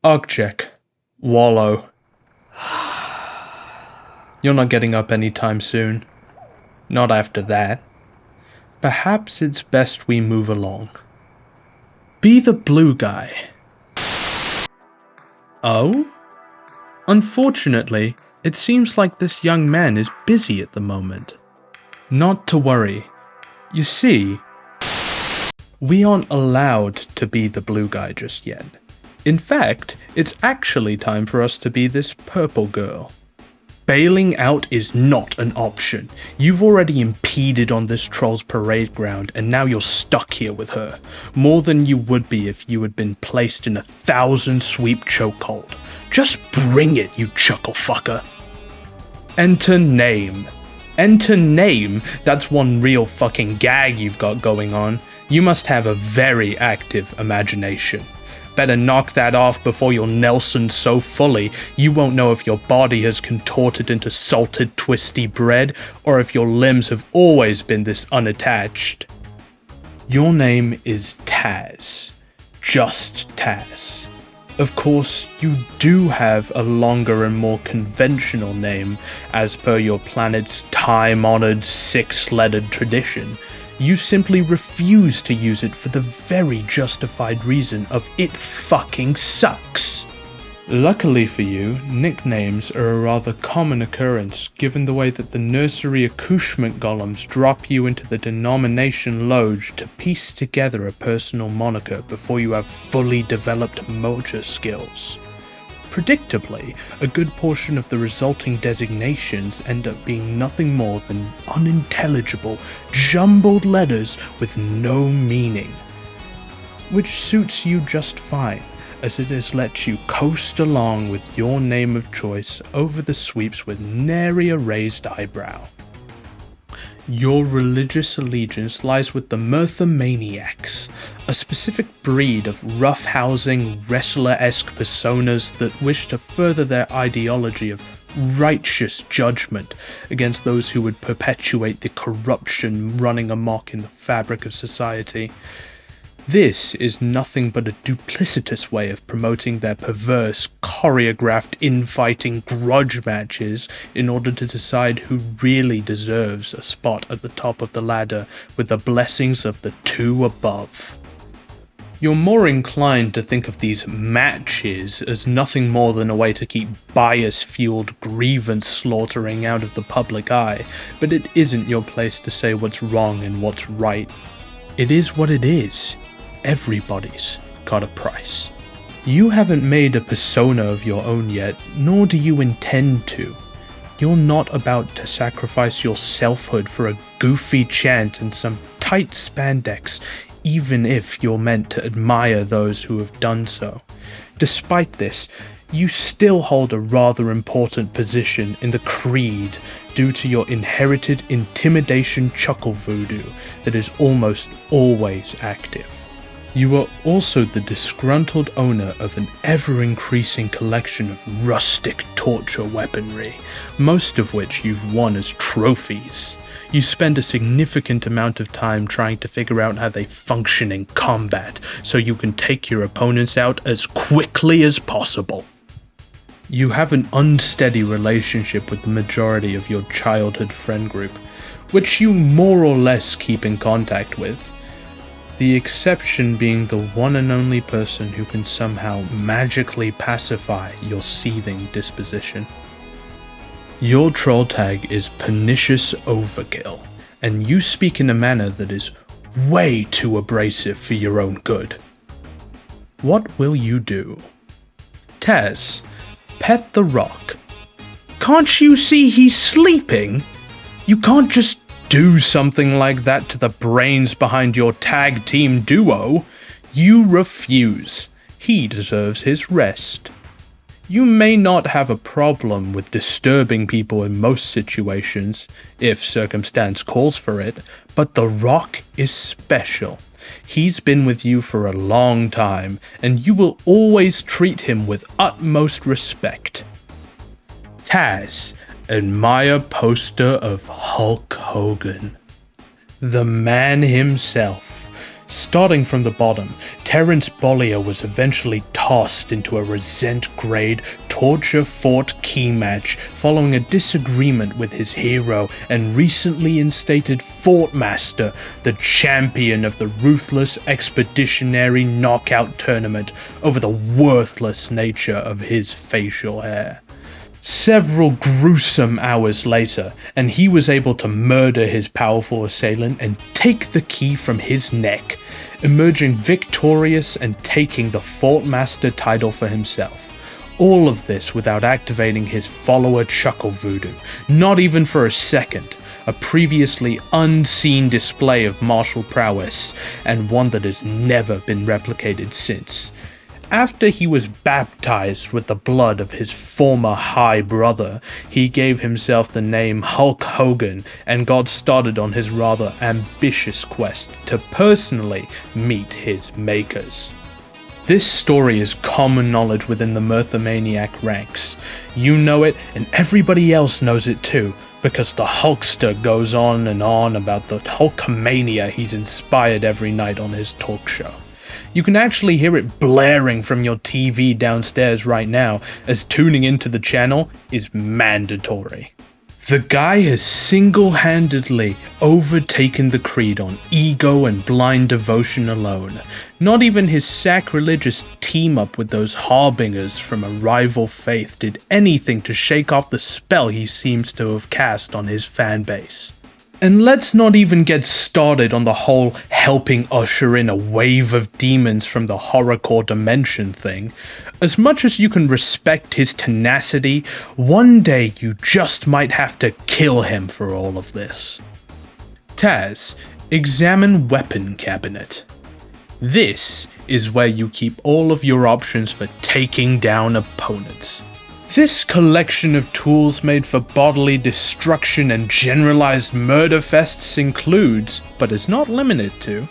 Arccheck. Wallow. You're not getting up anytime soon. Not after that. Perhaps it's best we move along. Be the blue guy. Oh? Unfortunately, it seems like this young man is busy at the moment. Not to worry. You see, we aren't allowed to be the blue guy just yet. In fact, it's actually time for us to be this purple girl. Bailing out is not an option. You've already impeded on this troll's parade ground, and now you're stuck here with her. More than you would be if you had been placed in a 1,000-sweep chokehold. Just bring it, you chuckle fucker. Enter name. Enter name? That's one real fucking gag you've got going on. You must have a very active imagination. Better knock that off before you're Nelsoned so fully you won't know if your body has contorted into salted twisty bread or if your limbs have always been this unattached. Your name is Taz. Just Taz. Of course, you do have a longer and more conventional name as per your planet's time-honored six-lettered tradition. You simply refuse to use it for the very justified reason of it fucking sucks. Luckily for you, nicknames are a rather common occurrence given the way that the nursery accouchement golems drop you into the denomination loge to piece together a personal moniker before you have fully developed motor skills. Predictably, a good portion of the resulting designations end up being nothing more than unintelligible, jumbled letters with no meaning. Which suits you just fine, as it has let you coast along with your name of choice over the sweeps with nary a raised eyebrow. Your religious allegiance lies with the Mirthomaniacs, a specific breed of roughhousing, wrestler-esque personas that wish to further their ideology of righteous judgment against those who would perpetuate the corruption running amok in the fabric of society. This is nothing but a duplicitous way of promoting their perverse, choreographed infighting grudge matches in order to decide who really deserves a spot at the top of the ladder with the blessings of the two above. You're more inclined to think of these matches as nothing more than a way to keep bias-fueled grievance slaughtering out of the public eye, but it isn't your place to say what's wrong and what's right. It is what it is. Everybody's got a price. You haven't made a persona of your own yet, nor do you intend to. You're not about to sacrifice your selfhood for a goofy chant and some tight spandex, even if you're meant to admire those who have done so. Despite this, you still hold a rather important position in the creed due to your inherited intimidation chuckle voodoo that is almost always active. You are also the disgruntled owner of an ever-increasing collection of rustic torture weaponry, most of which you've won as trophies. You spend a significant amount of time trying to figure out how they function in combat, so you can take your opponents out as quickly as possible. You have an unsteady relationship with the majority of your childhood friend group, which you more or less keep in contact with. The exception being the one and only person who can somehow magically pacify your seething disposition. Your troll tag is Pernicious Overkill, and you speak in a manner that is way too abrasive for your own good. What will you do? Taz, pet the rock. Can't you see he's sleeping? You can't just do something like that to the brains behind your tag team duo. You refuse. He deserves his rest. You may not have a problem with disturbing people in most situations, if circumstance calls for it, but the Rock is special. He's been with you for a long time, and you will always treat him with utmost respect. Taz, admire poster of Hulk Hogan. The man himself, Starting from the bottom, Terence Bollier was eventually tossed into a resent-grade, torture-fought key match following a disagreement with his hero and recently instated Fort Master, the champion of the Ruthless Expeditionary Knockout Tournament, over the worthless nature of his facial hair. Several gruesome hours later, and he was able to murder his powerful assailant and take the key from his neck, emerging victorious and taking the Fort Master title for himself. All of this without activating his follower Chuckle Voodoo, not even for a second, a previously unseen display of martial prowess, and one that has never been replicated since. After he was baptized with the blood of his former High Brother, he gave himself the name Hulk Hogan and got started on his rather ambitious quest to personally meet his makers. This story is common knowledge within the Mirthomaniac ranks. You know it, and everybody else knows it too, because the Hulkster goes on and on about the Hulkamania he's inspired every night on his talk show. You can actually hear it blaring from your TV downstairs right now, as tuning into the channel is mandatory. The guy has single-handedly overtaken the creed on ego and blind devotion alone. Not even his sacrilegious team-up with those harbingers from a rival faith did anything to shake off the spell he seems to have cast on his fanbase. And let's not even get started on the whole helping usher in a wave of demons from the horrorcore dimension thing. As much as you can respect his tenacity, one day you just might have to kill him for all of this. Taz, examine weapon cabinet. This is where you keep all of your options for taking down opponents. This collection of tools made for bodily destruction and generalized murder fests includes, but is not limited to,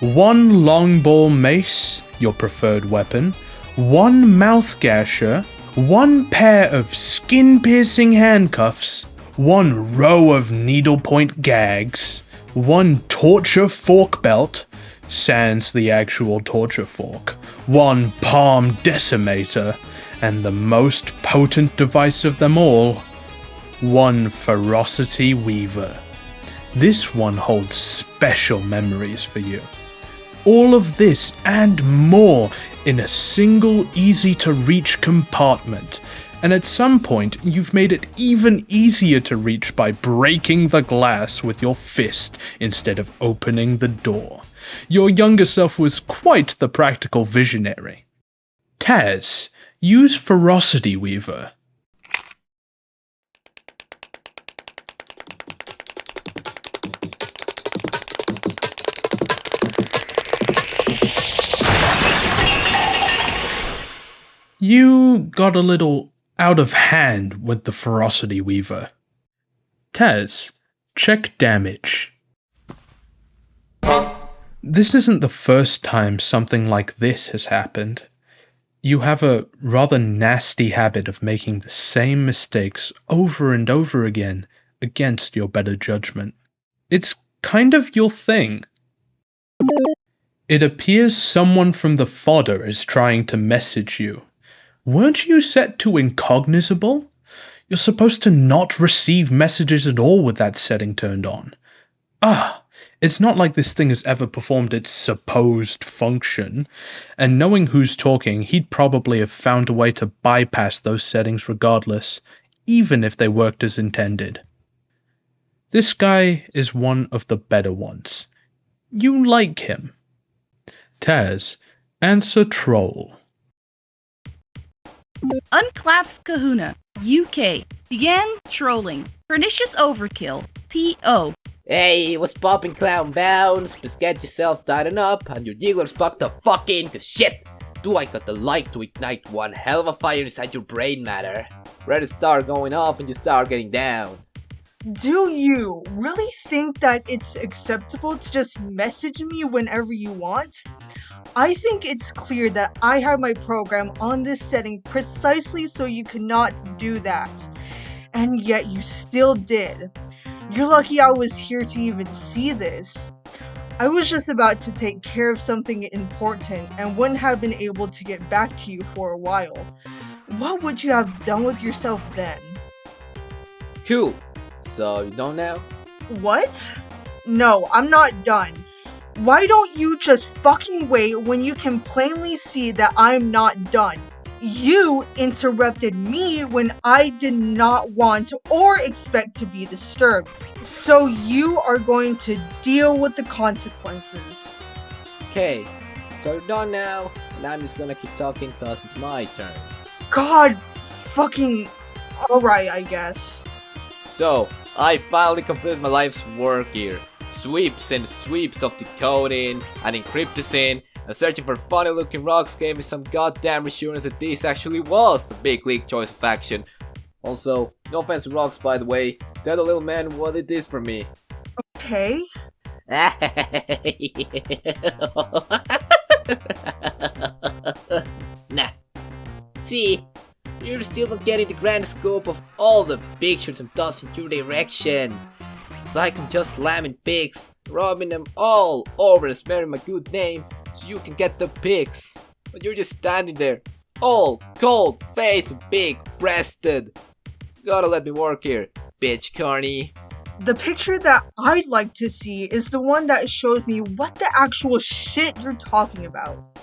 1 longball mace, your preferred weapon, 1 mouth gasher, 1 pair of skin-piercing handcuffs, 1 row of needlepoint gags, 1 torture fork belt, sans the actual torture fork, 1 palm decimator, and the most potent device of them all, 1 Ferocity Weaver. This one holds special memories for you. All of this and more in a single easy-to-reach compartment, and at some point you've made it even easier to reach by breaking the glass with your fist instead of opening the door. Your younger self was quite the practical visionary. Taz, use Ferocity Weaver. You got a little out of hand with the Ferocity Weaver. Taz, check damage. This isn't the first time something like this has happened. You have a rather nasty habit of making the same mistakes over and over again against your better judgment. It's kind of your thing. It appears someone from the fodder is trying to message you. Weren't you set to incognizable? You're supposed to not receive messages at all with that setting turned on. It's not like this thing has ever performed its supposed function, and knowing who's talking, he'd probably have found a way to bypass those settings regardless, even if they worked as intended. This guy is one of the better ones. You like him. Taz, answer troll. Unclasped Kahuna, UK, began trolling. Pernicious Overkill, P.O. Hey, what's poppin', clown bounce? Just get yourself tightened up and your dealer's bucked the fuck in, cause shit! Do I got the light to ignite one hell of a fire inside your brain matter? Ready to start going off and you start getting down. Do you really think that it's acceptable to just message me whenever you want? I think it's clear that I have my program on this setting precisely so you cannot do that. And yet you still did. You're lucky I was here to even see this. I was just about to take care of something important and wouldn't have been able to get back to you for a while. What would you have done with yourself then? Cool. So you done now? What? No, I'm not done. Why don't you just fucking wait when you can plainly see that I'm not done? You interrupted me when I did not want or expect to be disturbed. So you are going to deal with the consequences. Okay, so you're done now, and I'm just gonna keep talking cause it's my turn. God fucking alright, I guess. So, I finally completed my life's work here. Sweeps and sweeps of decoding and encrypting and searching for funny looking rocks gave me some goddamn assurance that this actually was a big league choice of action. Also, no offense to rocks by the way, tell the little man what it is for me. Okay. Nah. See, you're still not getting the grand scope of all the pictures I'm tossing your direction. It's like I'm just slamming pics, rubbing them all over and smearing my good name so you can get the pics. But you're just standing there, all cold-faced and big-breasted. Gotta let me work here, bitch Carney. The picture that I'd like to see is the one that shows me what the actual shit you're talking about.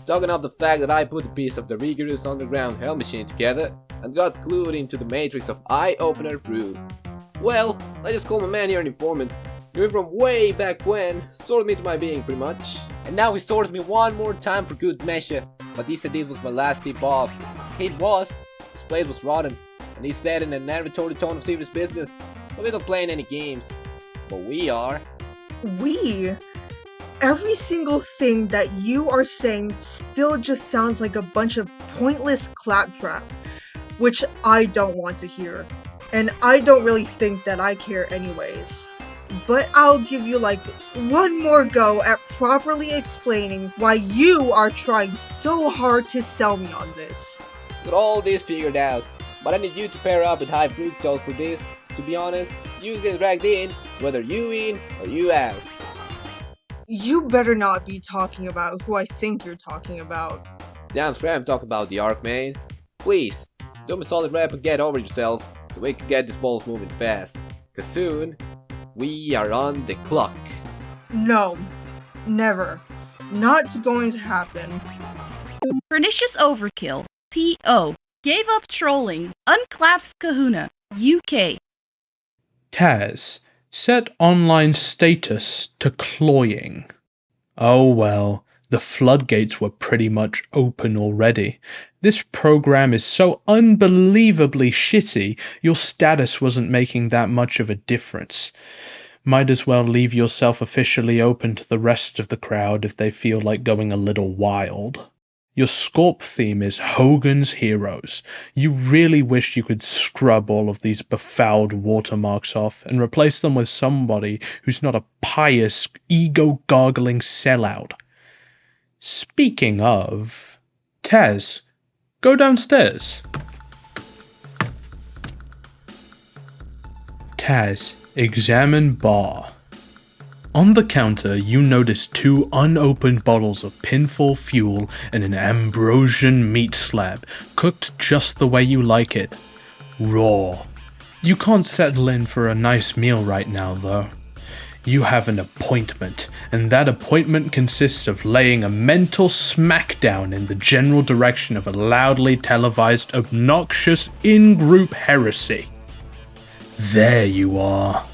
Talking of the fact that I put a piece of the rigorous underground hell machine together and got glued into the matrix of eye-opener through. Well, I just called my man here an informant. Knew him from way back when, sorted me to my being pretty much. And now he sorts me one more time for good measure. But he said this was my last tip off. It was. His place was rotten. And he said in a narratory tone of serious business. So we don't play any games. But we are. We? Every single thing that you are saying still just sounds like a bunch of pointless claptrap, which I don't want to hear. And I don't really think that I care anyways. But I'll give you like one more go at properly explaining why you are trying so hard to sell me on this. Got all this figured out. But I need you to pair up with high fructose for this. To be honest, you get dragged in, whether you in or you out. You better not be talking about who I think you're talking about. Damn straight I'm talking about the arc, man. Please, do me a solid rep and get over yourself so we can get these balls moving fast. Cause soon, we are on the clock. No, never. Not going to happen. Pernicious Overkill, P.O. Gave up trolling. Unclaps Kahuna, UK. Taz, set online status to cloying. Oh well, the floodgates were pretty much open already. This program is so unbelievably shitty, your status wasn't making that much of a difference. Might as well leave yourself officially open to the rest of the crowd if they feel like going a little wild. Your Skorpe theme is Hogan's Heroes. You really wish you could scrub all of these befouled watermarks off and replace them with somebody who's not a pious, ego-gargling sellout. Speaking of, Taz, go downstairs. Taz, examine bar. On the counter, you notice 2 unopened bottles of Pinfall Fuel and an Ambrosian meat slab, cooked just the way you like it. Raw. You can't settle in for a nice meal right now, though. You have an appointment, and that appointment consists of laying a mental smackdown in the general direction of a loudly televised, obnoxious, in-group heresy. There you are.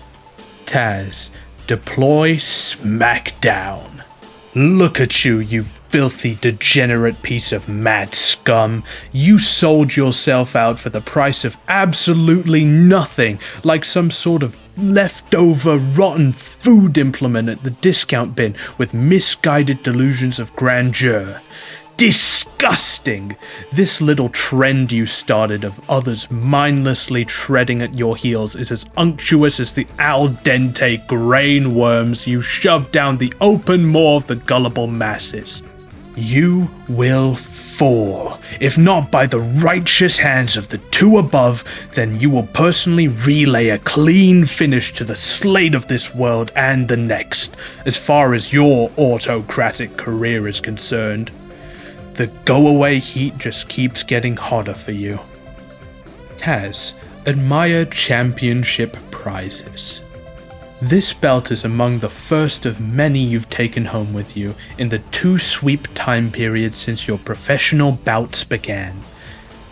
Taz, deploy smackdown. Look at you, you filthy, degenerate piece of mad scum. You sold yourself out for the price of absolutely nothing, like some sort of leftover rotten food implement at the discount bin with misguided delusions of grandeur. Disgusting! This little trend you started of others mindlessly treading at your heels is as unctuous as the al dente grain worms you shove down the open maw of the gullible masses. You will fall. If not by the righteous hands of the two above, then you will personally relay a clean finish to the slate of this world and the next, as far as your autocratic career is concerned. The go-away heat just keeps getting hotter for you. Taz, admire championship prizes. This belt is among the first of many you've taken home with you in the 2-sweep time period since your professional bouts began.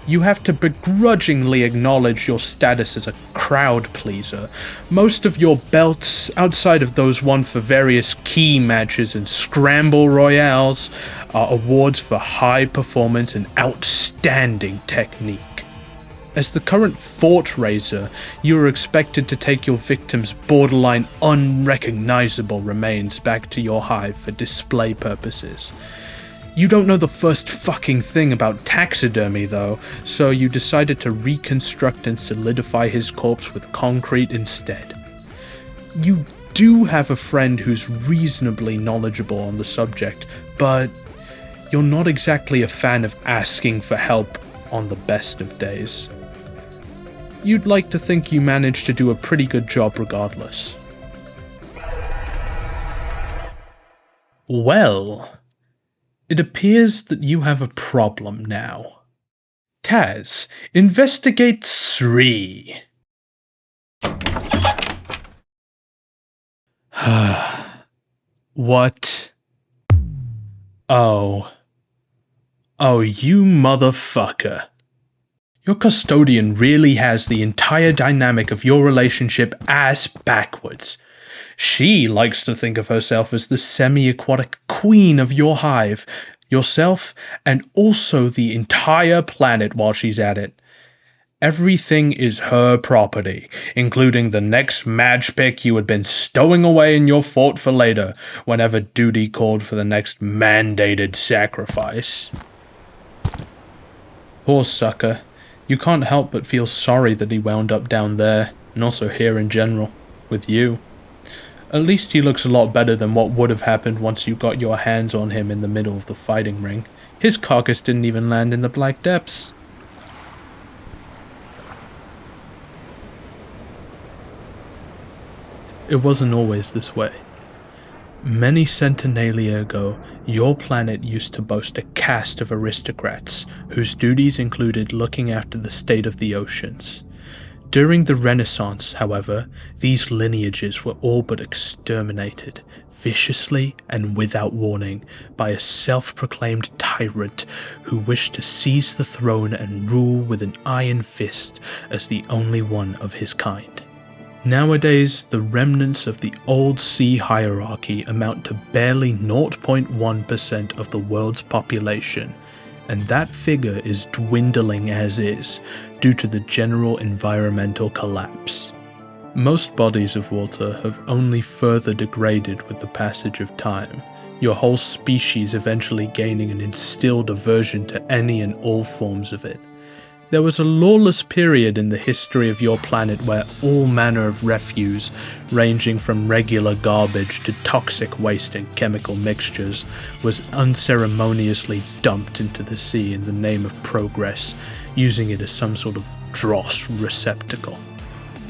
You have to begrudgingly acknowledge your status as a crowd pleaser. Most of your belts, outside of those won for various key matches and scramble royales, are awards for high performance and outstanding technique. As the current fort raiser, you are expected to take your victim's borderline unrecognizable remains back to your hive for display purposes. You don't know the first fucking thing about taxidermy though, so you decided to reconstruct and solidify his corpse with concrete instead. You do have a friend who's reasonably knowledgeable on the subject, but you're not exactly a fan of asking for help on the best of days. You'd like to think you managed to do a pretty good job regardless. Well, it appears that you have a problem now. Taz, investigate 3. What? Oh, you motherfucker. Your custodian really has the entire dynamic of your relationship ass backwards. She likes to think of herself as the semi-aquatic queen of your hive, yourself, and also the entire planet while she's at it. Everything is her property, including the next match pick you had been stowing away in your fort for later, whenever duty called for the next mandated sacrifice. Poor sucker. You can't help but feel sorry that he wound up down there, and also here in general, with you. At least he looks a lot better than what would have happened once you got your hands on him in the middle of the fighting ring. His carcass didn't even land in the black depths. It wasn't always this way. Many centenalia ago, your planet used to boast a caste of aristocrats, whose duties included looking after the state of the oceans. During the Renaissance, however, these lineages were all but exterminated, viciously and without warning, by a self-proclaimed tyrant who wished to seize the throne and rule with an iron fist as the only one of his kind. Nowadays, the remnants of the old sea hierarchy amount to barely 0.1% of the world's population, and that figure is dwindling as is, due to the general environmental collapse. Most bodies of water have only further degraded with the passage of time, your whole species eventually gaining an instilled aversion to any and all forms of it. There was a lawless period in the history of your planet where all manner of refuse, ranging from regular garbage to toxic waste and chemical mixtures, was unceremoniously dumped into the sea in the name of progress, using it as some sort of dross receptacle.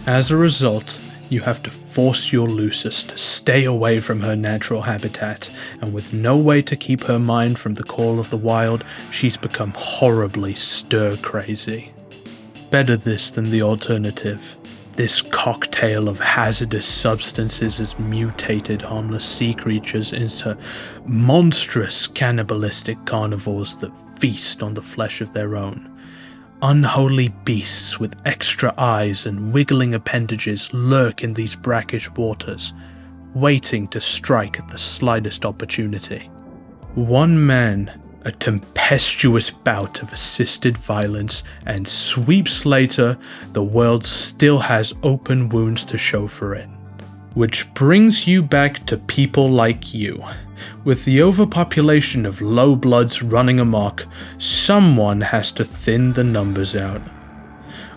As a result, you have to force your Lucis to stay away from her natural habitat, and with no way to keep her mind from the call of the wild, she's become horribly stir-crazy. Better this than the alternative. This cocktail of hazardous substances has mutated harmless sea creatures into monstrous cannibalistic carnivores that feast on the flesh of their own. Unholy beasts with extra eyes and wiggling appendages lurk in these brackish waters, waiting to strike at the slightest opportunity. One man, a tempestuous bout of assisted violence, and sweeps later, the world still has open wounds to show for it. Which brings you back to people like you. With the overpopulation of low bloods running amok, someone has to thin the numbers out.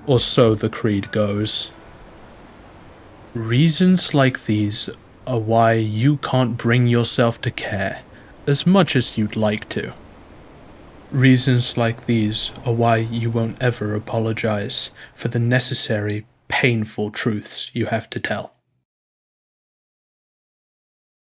Or so the creed goes. Reasons like these are why you can't bring yourself to care as much as you'd like to. Reasons like these are why you won't ever apologize for the necessary, painful truths you have to tell.